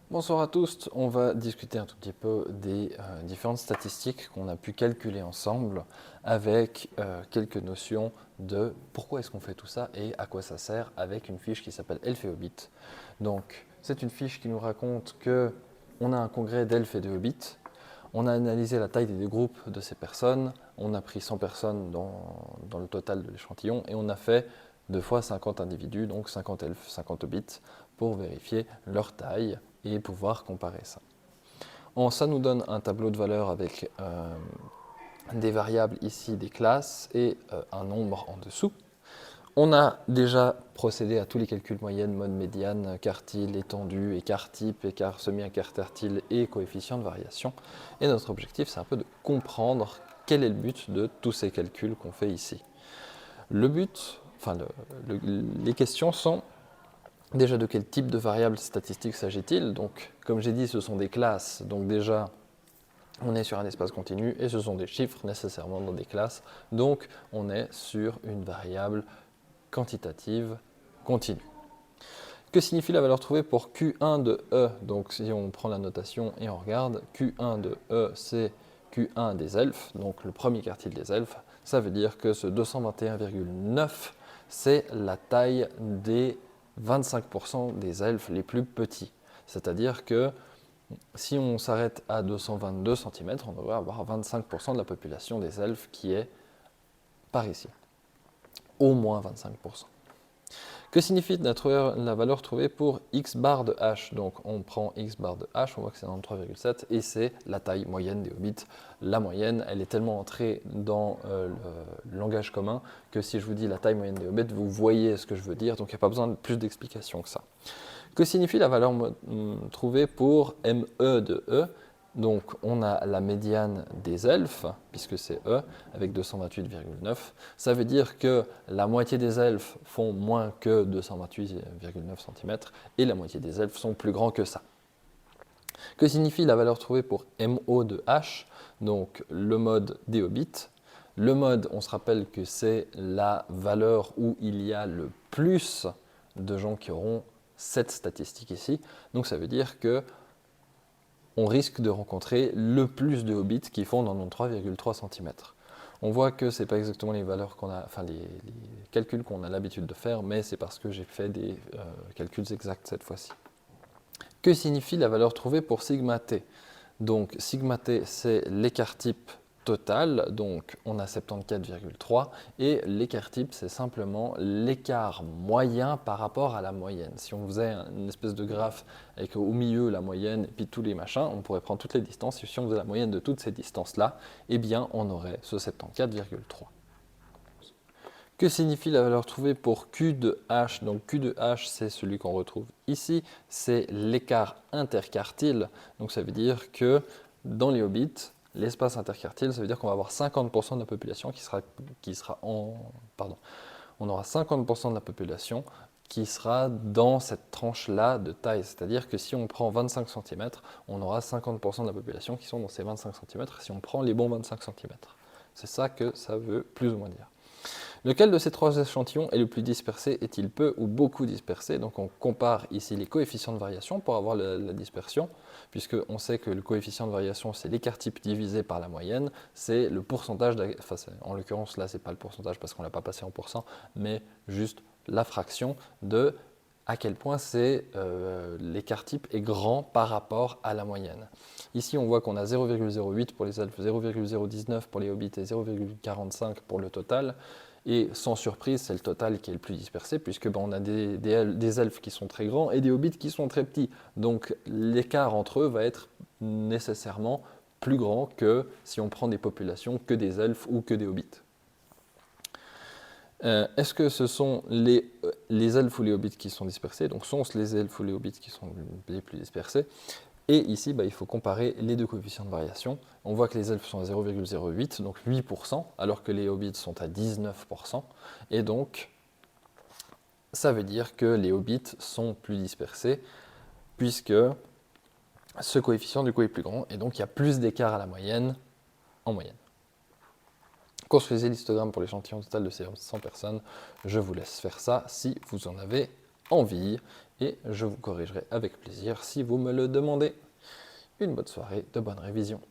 Bonsoir à tous, on va discuter un tout petit peu des différentes statistiques qu'on a pu calculer ensemble avec quelques notions de pourquoi est-ce qu'on fait tout ça et à quoi ça sert avec une fiche qui s'appelle Elf et Hobbit. Donc c'est une fiche qui nous raconte que on a un congrès d'elfes et de hobbits, on a analysé la taille des groupes de ces personnes, on a pris 100 personnes dans le total de l'échantillon et on a fait 2 fois 50 individus, donc 50 elfes, 50 hobbits, pour vérifier leur taille et pouvoir comparer ça. Ça nous donne un tableau de valeurs avec des variables ici, des classes et un nombre en dessous. On a déjà procédé à tous les calculs moyennes, mode médiane, quartile, étendue, écart type, écart semi-interquartile et coefficient de variation. Et notre objectif, c'est un peu de comprendre quel est le but de tous ces calculs qu'on fait ici. Le but, les questions sont déjà de quel type de variable statistique s'agit-il. Donc, comme j'ai dit, ce sont des classes. Donc déjà, on est sur un espace continu et ce sont des chiffres nécessairement dans des classes. Donc, on est sur une variable quantitative continue. Que signifie la valeur trouvée pour Q1 de E? Donc si on prend la notation et on regarde, Q1 de E, c'est Q1 des elfes, donc le premier quartile des elfes. Ça veut dire que ce 221,9, c'est la taille des 25% des elfes les plus petits. C'est-à-dire que si on s'arrête à 222 cm, on devrait avoir 25% de la population des elfes qui est par ici. Au moins 25%. Que signifie la valeur trouvée pour x bar de h? Donc on prend x bar de h, on voit que c'est 93,7 et c'est la taille moyenne des hobbits. La moyenne, elle est tellement entrée dans le langage commun que si je vous dis la taille moyenne des hobbits, vous voyez ce que je veux dire, donc il n'y a pas besoin de plus d'explications que ça. Que signifie la valeur trouvée pour ME de E? Donc on a la médiane des elfes, puisque c'est E, avec 228,9. Ça veut dire que la moitié des elfes font moins que 228,9 cm, et la moitié des elfes sont plus grands que ça. Que signifie la valeur trouvée pour MO de H? Donc le mode des hobbits. Le mode, on se rappelle que c'est la valeur où il y a le plus de gens qui auront cette statistique ici. Donc ça veut dire que on risque de rencontrer le plus de hobbits qui font 93,3 cm. On voit que ce n'est pas exactement les valeurs qu'on a, enfin les calculs qu'on a l'habitude de faire, mais c'est parce que j'ai fait des calculs exacts cette fois-ci. Que signifie la valeur trouvée pour sigma t? Donc sigma t, c'est l'écart type total, donc on a 74,3, et l'écart type, c'est simplement l'écart moyen par rapport à la moyenne. Si on faisait une espèce de graphe avec au milieu la moyenne et puis tous les machins, on pourrait prendre toutes les distances, et si on faisait la moyenne de toutes ces distances-là, eh bien on aurait ce 74,3. Que signifie la valeur trouvée pour Q de H? Donc Q de H, c'est celui qu'on retrouve ici, c'est l'écart interquartile. Donc ça veut dire que dans les hobbits, l'espace interquartile, ça veut dire qu'on va avoir 50% de la population on aura 50% de la population qui sera dans cette tranche-là de taille. C'est-à-dire que si on prend 25 cm, on aura 50% de la population qui sont dans ces 25 cm si on prend les bons 25 cm. C'est ça que ça veut plus ou moins dire. Lequel de ces trois échantillons est le plus dispersé? Est-il peu ou beaucoup dispersé? Donc on compare ici les coefficients de variation pour avoir la dispersion, puisqu'on sait que le coefficient de variation, c'est l'écart type divisé par la moyenne, c'est le pourcentage, en l'occurrence là, c'est pas le pourcentage parce qu'on ne l'a pas passé en pourcent, mais juste la fraction de à quel point l'écart type est grand par rapport à la moyenne. Ici, on voit qu'on a 0,08 pour les elfes, 0,019 pour les hobbits et 0,45 pour le total. Et sans surprise, c'est le total qui est le plus dispersé, puisque on a des elfes qui sont très grands et des hobbits qui sont très petits. Donc l'écart entre eux va être nécessairement plus grand que si on prend des populations que des elfes ou que des hobbits. Est-ce que ce sont les elfes ou les hobbits qui sont dispersés? Donc sont-ce les elfes ou les hobbits qui sont les plus dispersés? Et ici, il faut comparer les deux coefficients de variation. On voit que les elfes sont à 0,08, donc 8%, alors que les hobbits sont à 19%. Et donc, ça veut dire que les hobbits sont plus dispersés, puisque ce coefficient du coup est plus grand, et donc il y a plus d'écart à la moyenne, en moyenne. Construisez l'histogramme pour l'échantillon total de ces 100 personnes. Je vous laisse faire ça si vous en avez envie et je vous corrigerai avec plaisir si vous me le demandez. Une bonne soirée, de bonnes révisions.